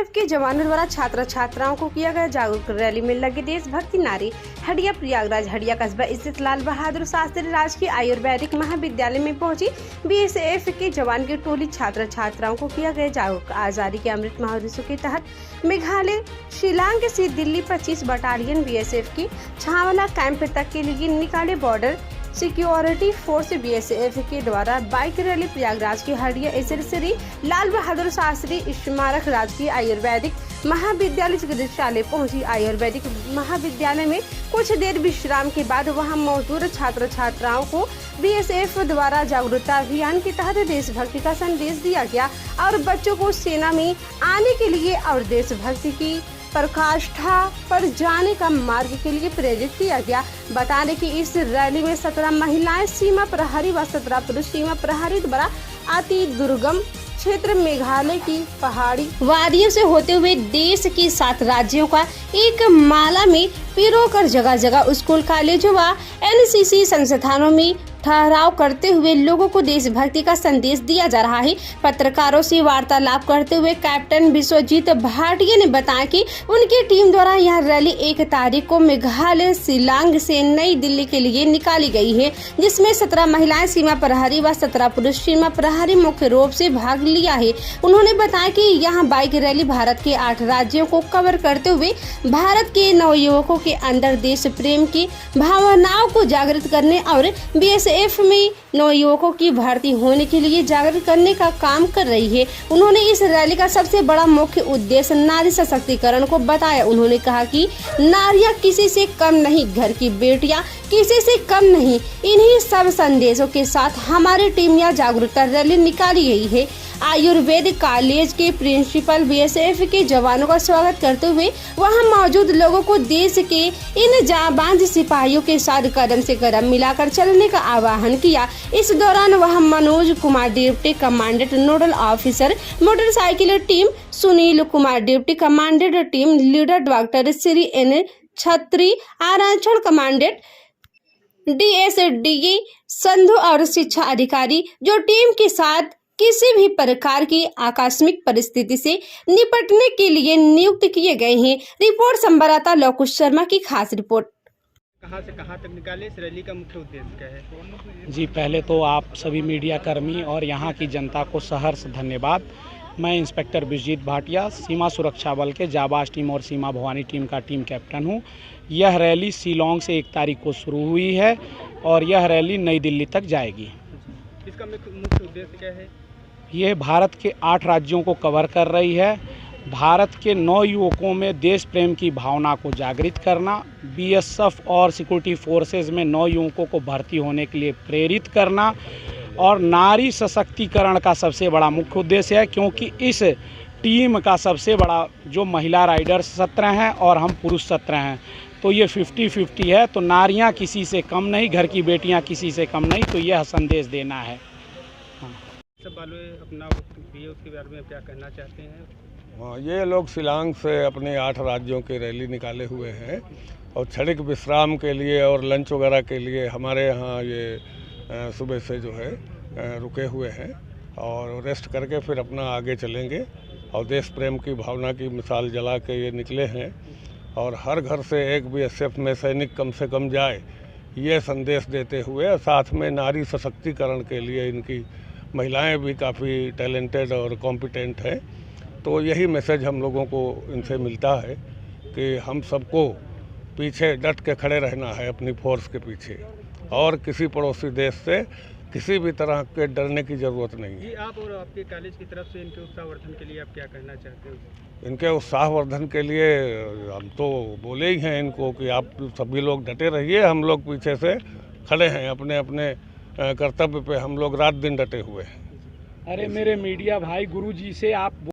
BSF के जवानों द्वारा छात्र छात्राओं को किया गया जागरूक। रैली में लगे देशभक्ति नारे। हड़िया प्रयागराज हड़िया कस्बा स्थित लाल बहादुर शास्त्री राजकीय आयुर्वेदिक महाविद्यालय में पहुंची बीएसएफ के जवान की टोली छात्र छात्राओं को किया गया जागरूक। आजादी के अमृत महोत्सव के तहत मेघालय शिलांग से दिल्ली 25 बटालियन बीएसएफ की छावला कैंप तक के लिए निकाले बॉर्डर सिक्योरिटी फोर्स बीएसएफ के द्वारा बाइक रैली प्रयागराज के हड़िया श्री लाल बहादुर शास्त्री स्मारक राजकीय आयुर्वेदिक महाविद्यालय चिकित्सालय पहुंची। आयुर्वेदिक महाविद्यालय में कुछ देर विश्राम के बाद वहां मौजूद छात्र छात्राओं को बीएसएफ द्वारा जागरूकता अभियान के तहत देशभक्ति का संदेश दिया गया और बच्चों को सेना में आने के लिए और देशभक्ति की प्रकाष्ठा पर जाने का मार्ग के लिए प्रेरित किया गया। बता दें कि इस रैली में 17 महिलाएं सीमा प्रहरी व 17 पुरुष सीमा प्रहरी द्वारा अति दुर्गम क्षेत्र मेघालय की पहाड़ी वादियों से होते हुए देश के 7 राज्यों का एक माला में पिरोकर जगह जगह स्कूल कॉलेज व एनसीसी संस्थानों में ठहराव करते हुए लोगों को देशभक्ति का संदेश दिया जा रहा है। पत्रकारों से वार्तालाप करते हुए कैप्टन विश्वजीत भाटिया ने बताया कि उनकी टीम द्वारा यह रैली 1 तारीख को मेघालय शिलांग से नई दिल्ली के लिए निकाली गई है, जिसमें 17 महिलाएं सीमा प्रहरी व 17 पुरुष सीमा प्रहरी मुख्य रूप से भाग लिया है। उन्होंने बताया कि यह बाइक रैली भारत के 8 राज्यों को कवर करते हुए भारत के नवयुवकों के अंदर देश प्रेम की भावनाओं को जागृत करने और बीएसएफ में नवयुवकों की भर्ती होने के लिए जागृत करने का काम कर रही है। उन्होंने इस रैली का सबसे बड़ा मुख्य उद्देश्य नारी सशक्तिकरण को बताया। उन्होंने कहा कि नारियां किसी से कम नहीं, घर की बेटियां किसी से कम नहीं। इन्हीं सब संदेशों के साथ हमारी टीम यह जागरूकता रैली निकाली गई है। आयुर्वेदिक कॉलेज के प्रिंसिपल बीएसएफ के जवानों का स्वागत करते हुए वहां मौजूद लोगों को देश के इन जाबाज सिपाहियों के साथ कदम से कदम मिलाकर चलने का आह्वान किया। इस दौरान वह Manoj Kumar deputy commandant nodal officer motorcycle team, Sunil Kumar deputy commandant team leader, doctor Shri N Chhetri आरक्षण कमांडेंट डीएसडीए संधु और शिक्षा अधिकारी जो टीम के साथ किसी भी प्रकार की आकस्मिक परिस्थिति से निपटने के लिए नियुक्त किए गए हैं। रिपोर्ट संवाददाता लोकुश शर्मा की खास रिपोर्ट। कहां से कहां तक निकाले, इस रैली का मुख्य उद्देश्य क्या है? जी, पहले तो आप सभी मीडिया कर्मी और यहां की जनता को सहर्ष धन्यवाद। मैं इंस्पेक्टर विश्वजीत भाटिया, सीमा सुरक्षा बल के जाबाज टीम और सीमा भवानी टीम का टीम कैप्टन हूं। यह रैली शिलांग से 1 तारीख को शुरू हुई है और यह रैली नई दिल्ली तक जाएगी। इसका मुख्य उद्देश्य क्या है? ये भारत के 8 राज्यों को कवर कर रही है। भारत के नवयुवकों में देश प्रेम की भावना को जागृत करना, बीएसएफ और सिक्योरिटी फोर्सेज में नवयुवकों को भर्ती होने के लिए प्रेरित करना और नारी सशक्तिकरण का सबसे बड़ा मुख्य उद्देश्य है, क्योंकि इस टीम का सबसे बड़ा जो महिला राइडर्स 17 हैं और हम पुरुष 17 हैं, तो ये 50-50 है। तो नारियां किसी से कम नहीं, घर की बेटियां किसी से कम नहीं, तो यह संदेश देना है। सब वालों अपना उसके बारे में क्या कहना चाहते हैं? हाँ, ये लोग शिलांग से अपने 8 राज्यों की रैली निकाले हुए हैं और क्षणिक विश्राम के लिए और लंच वगैरह के लिए हमारे यहाँ ये सुबह से जो है रुके हुए हैं और रेस्ट करके फिर अपना आगे चलेंगे और देश प्रेम की भावना की मिसाल जला के ये निकले हैं और हर घर से एक बीएसएफ में सैनिक कम से कम जाए, ये संदेश देते हुए साथ में नारी सशक्तिकरण के लिए इनकी महिलाएं भी काफ़ी टैलेंटेड और कॉम्पिटेंट हैं। तो यही मैसेज हम लोगों को इनसे मिलता है कि हम सबको पीछे डट के खड़े रहना है अपनी फोर्स के पीछे और किसी पड़ोसी देश से किसी भी तरह के डरने की ज़रूरत नहीं है। आप और आपके कॉलेज की तरफ से इनके उत्साहवर्धन के लिए आप क्या कहना चाहते हो? इनके उत्साहवर्धन के लिए हम तो बोले ही हैं इनको कि आप सभी लोग डटे रहिए, हम लोग पीछे से खड़े हैं, अपने अपने कर्तव्य पे हम लोग रात दिन डटे हुए हैं। अरे मेरे मीडिया भाई, गुरुजी से आप